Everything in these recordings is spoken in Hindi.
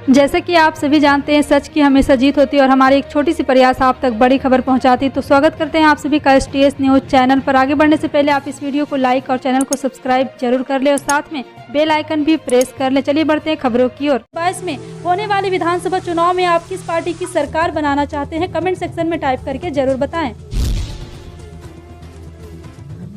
जैसे कि आप सभी जानते हैं, सच की हमेशा जीत होती है और हमारी एक छोटी सी प्रयास आप तक बड़ी खबर पहुंचाती है। तो स्वागत करते हैं आप सभी का STS न्यूज़ चैनल पर। आगे बढ़ने से पहले आप इस वीडियो को लाइक और चैनल को सब्सक्राइब जरूर कर ले और साथ में बेल आइकन भी प्रेस कर ले। चलिए बढ़ते हैं खबरों की ओर। 22 में होने वाले विधानसभा चुनाव में आप किस पार्टी की सरकार बनाना चाहते हैं, कमेंट सेक्शन में टाइप करके जरूर बताएं।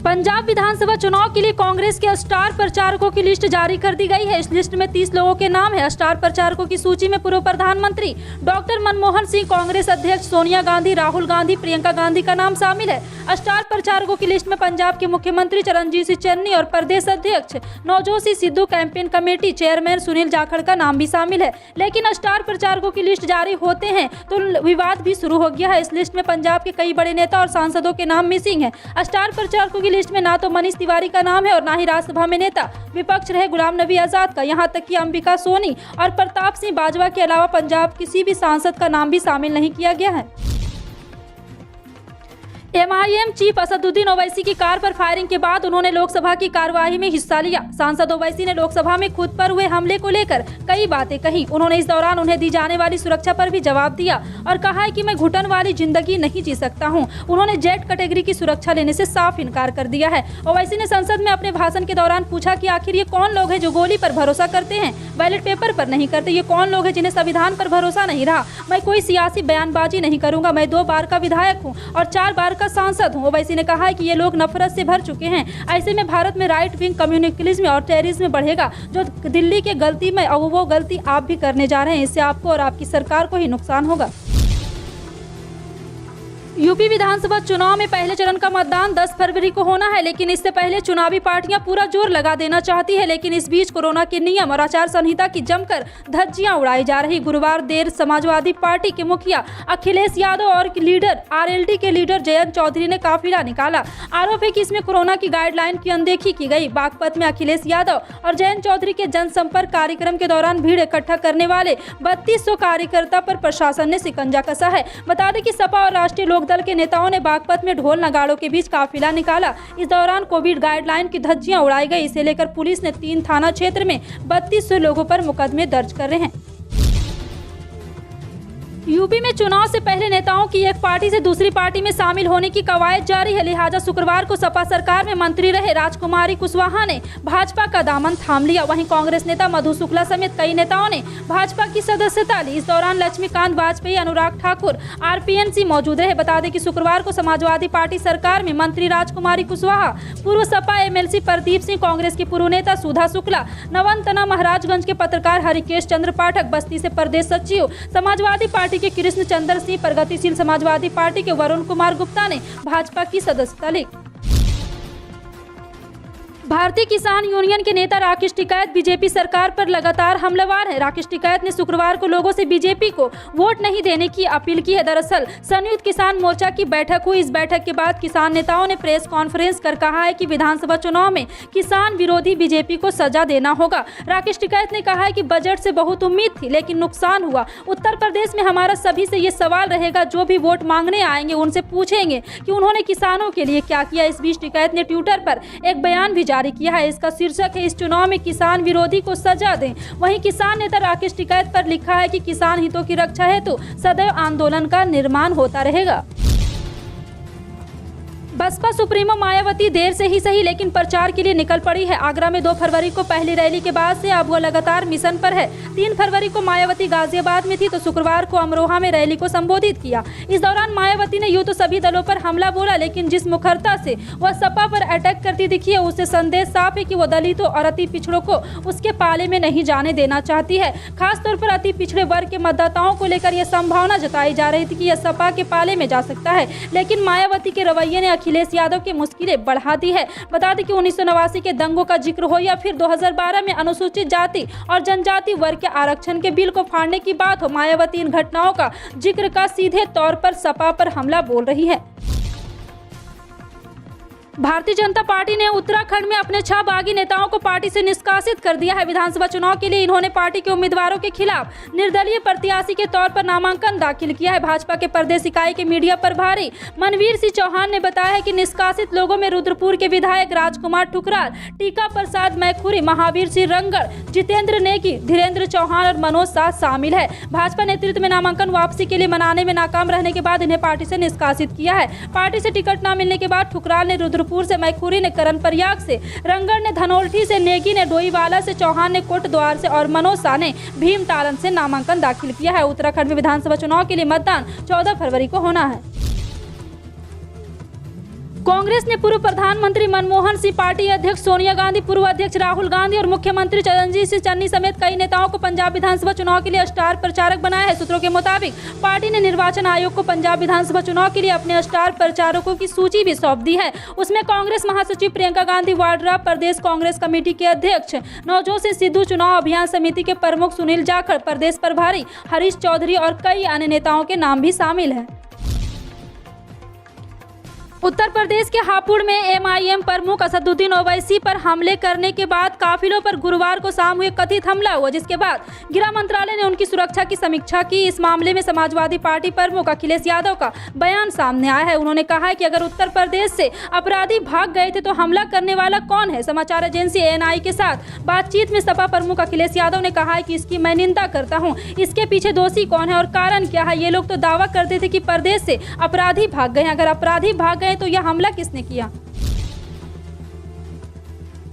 पंजाब विधानसभा चुनाव के लिए कांग्रेस के स्टार प्रचारकों की लिस्ट जारी कर दी गई है। इस लिस्ट में 30 लोगों के नाम है। स्टार प्रचारकों की सूची में पूर्व प्रधानमंत्री डॉक्टर मनमोहन सिंह, कांग्रेस अध्यक्ष सोनिया गांधी, राहुल गांधी, प्रियंका गांधी का नाम शामिल है। स्टार प्रचारकों की लिस्ट में पंजाब के मुख्यमंत्री चरणजीत सिंह चन्नी और प्रदेश अध्यक्ष Navjot Singh Sidhu, campaign committee chairman Sunil Jakhar का नाम भी शामिल है। लेकिन स्टार प्रचारकों की लिस्ट जारी होते हैं तो विवाद भी शुरू हो गया है। इस लिस्ट में पंजाब के कई बड़े नेता और सांसदों के नाम मिसिंग है। स्टार प्रचारकों की लिस्ट में ना तो मनीष तिवारी का नाम है और ना ही राज्यसभा में नेता विपक्ष रहे गुलाम नबी आजाद का। यहां तक कि अंबिका सोनी और प्रताप सिंह बाजवा के अलावा पंजाब किसी भी सांसद का नाम भी शामिल नहीं किया गया है। MIM चीफ असदुद्दीन ओवैसी की कार पर फायरिंग के बाद उन्होंने लोकसभा की कार्यवाही में हिस्सा लिया। सांसद ओवैसी ने लोकसभा में खुद पर हुए हमले को लेकर कई बातें कही। उन्होंने इस दौरान उन्हें दी जाने वाली सुरक्षा पर भी जवाब दिया और कहा है कि मैं घुटन वाली जिंदगी नहीं जी सकता हूं। उन्होंने जेड कैटेगरी की सुरक्षा लेने से साफ इनकार कर दिया है। ओवैसी ने संसद में अपने भाषण के दौरान पूछा कि आखिर ये कौन लोग हैं जो गोली पर भरोसा करते हैं, बैलेट पेपर पर नहीं करते। ये कौन लोग हैं जिन्हें संविधान पर भरोसा नहीं रहा। मैं कोई सियासी बयानबाजी नहीं करूंगा। मैं 2 बार का विधायक हूँ और 4 बार का सांसद हूं। ओवैसी ने कहा है कि ये लोग नफरत से भर चुके हैं। ऐसे में भारत में राइट विंग कम्युनिकलिज्म और टेररिज्म बढ़ेगा। जो दिल्ली के गलती में वो गलती आप भी करने जा रहे हैं। इससे आपको और आपकी सरकार को ही नुकसान होगा। यूपी विधानसभा चुनाव में पहले चरण का मतदान 10 फरवरी को होना है, लेकिन इससे पहले चुनावी पार्टियां पूरा जोर लगा देना चाहती है। लेकिन इस बीच कोरोना के नियम और आचार संहिता की जमकर धज्जियां उड़ाई जा रही। गुरुवार देर समाजवादी पार्टी के मुखिया अखिलेश यादव और लीडर RLD के लीडर जयंत चौधरी ने काफिला निकाला। आरोप है कि इसमें कोरोना की गाइडलाइन की अनदेखी की गई। बागपत में अखिलेश यादव और जयंत चौधरी के जनसंपर्क कार्यक्रम के दौरान भीड़ इकट्ठा करने वाले 3200 कार्यकर्ता पर प्रशासन ने शिकंजा कसा है। बता दें कि सपा और राष्ट्रीय लोक दल के नेताओं ने बागपत में ढोल नगाड़ों के बीच काफिला निकाला। इस दौरान कोविड गाइडलाइन की धज्जियां उड़ाई गई। इसे लेकर पुलिस ने 3 थाना क्षेत्र में 3200 लोगों पर मुकदमे दर्ज कर रहे हैं। यूपी में चुनाव से पहले नेताओं की एक पार्टी से दूसरी पार्टी में शामिल होने की कवायद जारी है। लिहाजा शुक्रवार को सपा सरकार में मंत्री रहे राजकुमारी कुशवाहा ने भाजपा का दामन थाम लिया। वहीं कांग्रेस नेता मधु शुक्ला समेत कई नेताओं ने भाजपा की सदस्यता ली। इस दौरान लक्ष्मीकांत वाजपेयी, अनुराग ठाकुर, RPN सिंह मौजूद रहे। बता दें कि शुक्रवार को समाजवादी पार्टी सरकार में मंत्री राजकुमारी कुशवाहा, पूर्व सपा MLC प्रदीप सिंह, कांग्रेस की पूर्व नेता सुधा शुक्ला, नवंतना, महाराजगंज के पत्रकार हरिकेश चंद्र पाठक, बस्ती से प्रदेश सचिव समाजवादी पार्टी के कृष्ण चंद्र सिंह, प्रगतिशील समाजवादी पार्टी के वरुण कुमार गुप्ता ने भाजपा की सदस्यता ली। भारतीय किसान यूनियन के नेता राकेश टिकैत बीजेपी सरकार पर लगातार हमलावर है। राकेश टिकैत ने शुक्रवार को लोगों से बीजेपी को वोट नहीं देने की अपील की है। दरअसल संयुक्त किसान मोर्चा की बैठक हुई। इस बैठक के बाद किसान नेताओं ने प्रेस कॉन्फ्रेंस कर कहा है कि विधानसभा चुनाव में किसान विरोधी बीजेपी को सजा देना होगा। राकेश टिकैत ने कहा है कि बजट से बहुत उम्मीद थी लेकिन नुकसान हुआ। उत्तर प्रदेश में हमारा सभी से ये सवाल रहेगा, जो भी वोट मांगने आएंगे उनसे पूछेंगे कि उन्होंने किसानों के लिए क्या किया। इस बीच टिकैत ने ट्विटर पर एक बयान भी जारी किया है। इसका शीर्षक है, इस चुनाव में किसान विरोधी को सजा दें। वहीं किसान नेता राकेश टिकैत पर लिखा है कि किसान हितों की रक्षा हेतु सदैव आंदोलन का निर्माण होता रहेगा। बसपा सुप्रीमो मायावती देर से ही सही लेकिन प्रचार के लिए निकल पड़ी है। आगरा में 2 फरवरी को पहली रैली के बाद से अब वो लगातार मिशन पर है। 3 फरवरी को मायावती गाजियाबाद में थी तो शुक्रवार को अमरोहा में रैली को संबोधित किया। इस दौरान मायावती ने यूं तो सभी दलों पर हमला बोला, लेकिन जिस मुखरता से वह सपा पर अटैक करती दिखी है उससे संदेश साफ है कि वो दलितों और अति पिछड़ों को उसके पाले में नहीं जाने देना चाहती है। खासतौर पर अति पिछड़े वर्ग के मतदाताओं को लेकर यह संभावना जताई जा रही थी कि यह सपा के पाले में जा सकता है, लेकिन मायावती के रवैये ने अखिलेश यादव की मुश्किलें बढ़ा दी है। बता दें कि 1989 के दंगों का जिक्र हो या फिर 2012 में अनुसूचित जाति और जनजाति वर्ग के आरक्षण के बिल को फाड़ने की बात हो, मायावती इन घटनाओं का जिक्र का सीधे तौर पर सपा पर हमला बोल रही है। भारतीय जनता पार्टी ने उत्तराखंड में अपने 6 बागी नेताओं को पार्टी से निष्कासित कर दिया है। विधानसभा चुनाव के लिए इन्होंने पार्टी के उम्मीदवारों के खिलाफ निर्दलीय प्रत्याशी के तौर पर नामांकन दाखिल किया है। भाजपा के प्रदेश इकाई के मीडिया प्रभारी मनवीर सिंह चौहान ने बताया है कि निष्कासित लोगों में रुद्रपुर के विधायक राजकुमार ठुकराल, टीका प्रसाद मैखुरी, महावीर सिंह रंगड़, जितेंद्र नेगी, धीरेन्द्र चौहान और मनोज शाह शामिल है। भाजपा नेतृत्व में नामांकन वापसी के लिए मनाने में नाकाम रहने के बाद इन्हें पार्टी से निष्कासित किया है। पार्टी से टिकट न मिलने के बाद ठुकराल ने रुद्रपुर से, मैखुरी ने करण प्रयाग से, रंगड़ ने धनोल्टी से, नेगी ने डोईवाला से, चौहान ने कोटद्वार से और मनोज शाह ने भीमतालन से नामांकन दाखिल किया है। उत्तराखंड में विधानसभा चुनाव के लिए मतदान 14 फरवरी को होना है। कांग्रेस ने पूर्व प्रधानमंत्री मनमोहन सिंह, पार्टी अध्यक्ष सोनिया गांधी, पूर्व अध्यक्ष राहुल गांधी और मुख्यमंत्री चरणजीत सिंह चन्नी समेत कई नेताओं को पंजाब विधानसभा चुनाव के लिए स्टार प्रचारक बनाया है। सूत्रों के मुताबिक पार्टी ने निर्वाचन आयोग को पंजाब विधानसभा चुनाव के लिए अपने स्टार प्रचारकों की सूची भी सौंप दी है। उसमें कांग्रेस महासचिव प्रियंका गांधी वाड्रा, प्रदेश कांग्रेस कमेटी के अध्यक्ष नवजोत सिंह सिद्धू, चुनाव अभियान समिति के प्रमुख सुनील जाखड़, प्रदेश प्रभारी हरीश चौधरी और कई अन्य नेताओं के नाम भी शामिल है। उत्तर प्रदेश के हापुड़ में एमआईएम प्रमुख असदुद्दीन ओवैसी पर हमले करने के बाद काफिलों पर गुरुवार को शाम हुए कथित हमला हुआ, जिसके बाद गृह मंत्रालय ने उनकी सुरक्षा की समीक्षा की। इस मामले में समाजवादी पार्टी प्रमुख अखिलेश यादव का बयान सामने आया है। उन्होंने कहा है कि अगर उत्तर प्रदेश से अपराधी भाग गए थे तो हमला करने वाला कौन है। समाचार एजेंसी एएनआई के साथ बातचीत में सपा प्रमुख अखिलेश यादव ने कहा है कि इसकी मैं निंदा करता हूँ। इसके पीछे दोषी कौन है और कारण क्या है। ये लोग तो दावा करते थे कि प्रदेश से अपराधी भाग गए। अगर अपराधी भाग गए तो यह हमला किसने किया।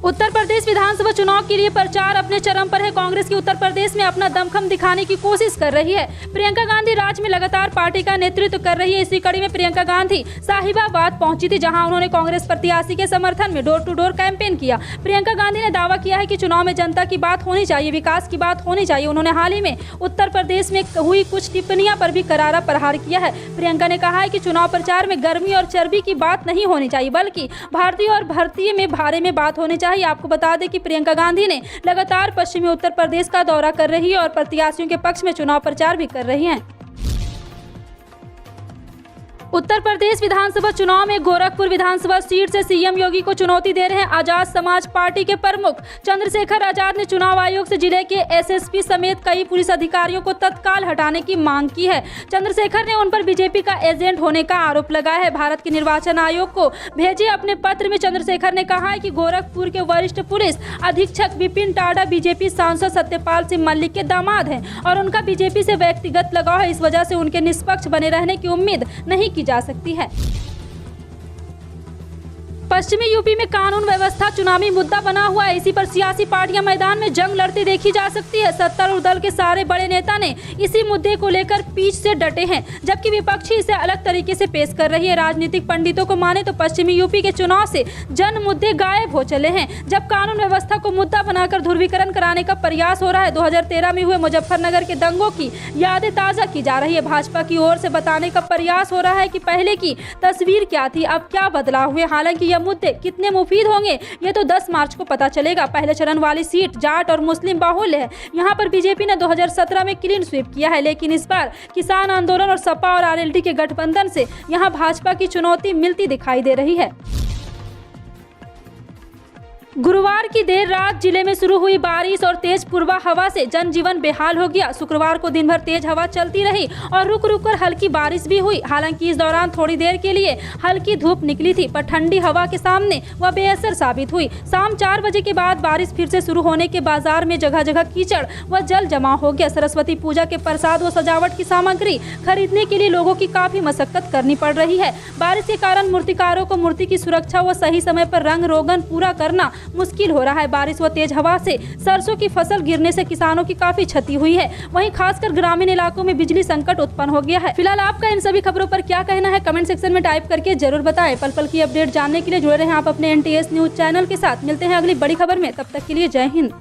उत्तर प्रदेश विधानसभा चुनाव के लिए प्रचार अपने चरम पर है। कांग्रेस की उत्तर प्रदेश में अपना दमखम दिखाने की कोशिश कर रही है। प्रियंका गांधी राज्य में लगातार पार्टी का नेतृत्व कर रही है। इसी कड़ी में प्रियंका गांधी साहिबाबाद पहुंची थी, जहां उन्होंने कांग्रेस प्रत्याशी के समर्थन में डोर टू डोर कैंपेन किया। प्रियंका गांधी ने दावा किया है कि चुनाव में जनता की बात होनी चाहिए, विकास की बात होनी चाहिए। उन्होंने हाल ही में उत्तर प्रदेश में हुई कुछ टिप्पणियां पर भी करारा प्रहार किया है। प्रियंका ने कहा है कि चुनाव प्रचार में गर्मी और चर्बी की बात नहीं होनी चाहिए, बल्कि भारतीय और भारतीय में बारे में बात होनी चाहिए। आपको बता दें कि प्रियंका गांधी ने लगातार पश्चिमी उत्तर प्रदेश का दौरा कर रही है और प्रत्याशियों के पक्ष में चुनाव प्रचार भी कर रही हैं। उत्तर प्रदेश विधानसभा चुनाव में गोरखपुर विधानसभा सीट से सीएम योगी को चुनौती दे रहे हैं आजाद समाज पार्टी के प्रमुख चंद्रशेखर आजाद ने चुनाव आयोग से जिले के एसएसपी समेत कई पुलिस अधिकारियों को तत्काल हटाने की मांग की है। चंद्रशेखर ने उन पर बीजेपी का एजेंट होने का आरोप लगाया है। भारत के निर्वाचन आयोग को भेजे अपने पत्र में चंद्रशेखर ने कहा है कि गोरखपुर के वरिष्ठ पुलिस अधीक्षक विपिन टाडा बीजेपी सांसद सत्यपाल सिंह मलिक के दामाद हैं और उनका बीजेपी से व्यक्तिगत लगाव है। इस वजह से उनके निष्पक्ष बने रहने की उम्मीद नहीं की जा सकती है। पश्चिमी यूपी में कानून व्यवस्था चुनावी मुद्दा बना हुआ है। इसी पर सियासी पार्टियां मैदान में जंग लड़ती देखी जा सकती है। सत्तारूढ़ दल के सारे बड़े नेता ने इसी मुद्दे को लेकर पीछ से डटे हैं, जबकि विपक्षी इसे अलग तरीके से पेश कर रही है। राजनीतिक पंडितों को माने तो पश्चिमी यूपी के चुनाव से जन मुद्दे गायब हो चले हैं, जब कानून व्यवस्था को मुद्दा बनाकर ध्रुवीकरण कराने का प्रयास हो रहा है। 2013 में हुए मुजफ्फरनगर के दंगों की यादें ताजा की जा रही है। भाजपा की ओर से बताने का प्रयास हो रहा है कि पहले की तस्वीर क्या थी, अब क्या बदलाव हुए। हालांकि यह मुद्दे कितने मुफीद होंगे ये तो 10 मार्च को पता चलेगा। पहले चरण वाली सीट जाट और मुस्लिम बाहुल्य है। यहां पर बीजेपी ने 2017 में क्लीन स्वीप किया है, लेकिन इस बार किसान आंदोलन और सपा और आरएलडी के गठबंधन से यहां भाजपा की चुनौती मिलती दिखाई दे रही है। गुरुवार की देर रात जिले में शुरू हुई बारिश और तेज पूर्वा हवा से जनजीवन बेहाल हो गया। शुक्रवार को दिन भर तेज हवा चलती रही और रुक रुक कर हल्की बारिश भी हुई। हालांकि इस दौरान थोड़ी देर के लिए हल्की धूप निकली थी, पर ठंडी हवा के सामने वह बेअसर साबित हुई। शाम 4 बजे के बाद बारिश फिर से शुरू होने के बाजार में जगह जगह कीचड़ व जल जमा हो गया। सरस्वती पूजा के प्रसाद व सजावट की सामग्री खरीदने के लिए लोगों की काफी मशक्कत करनी पड़ रही है। बारिश के कारण मूर्तिकारों को मूर्ति की सुरक्षा व सही समय पर रंग रोगन पूरा करना मुश्किल हो रहा है। बारिश व तेज हवा से सरसों की फसल गिरने से किसानों की काफी क्षति हुई है। वहीं खासकर ग्रामीण इलाकों में बिजली संकट उत्पन्न हो गया है। फिलहाल आपका इन सभी खबरों पर क्या कहना है, कमेंट सेक्शन में टाइप करके जरूर बताएं। पल पल की अपडेट जानने के लिए जुड़े रहें आप अपने NTS न्यूज चैनल के साथ। मिलते हैं अगली बड़ी खबर में, तब तक के लिए जय हिंद।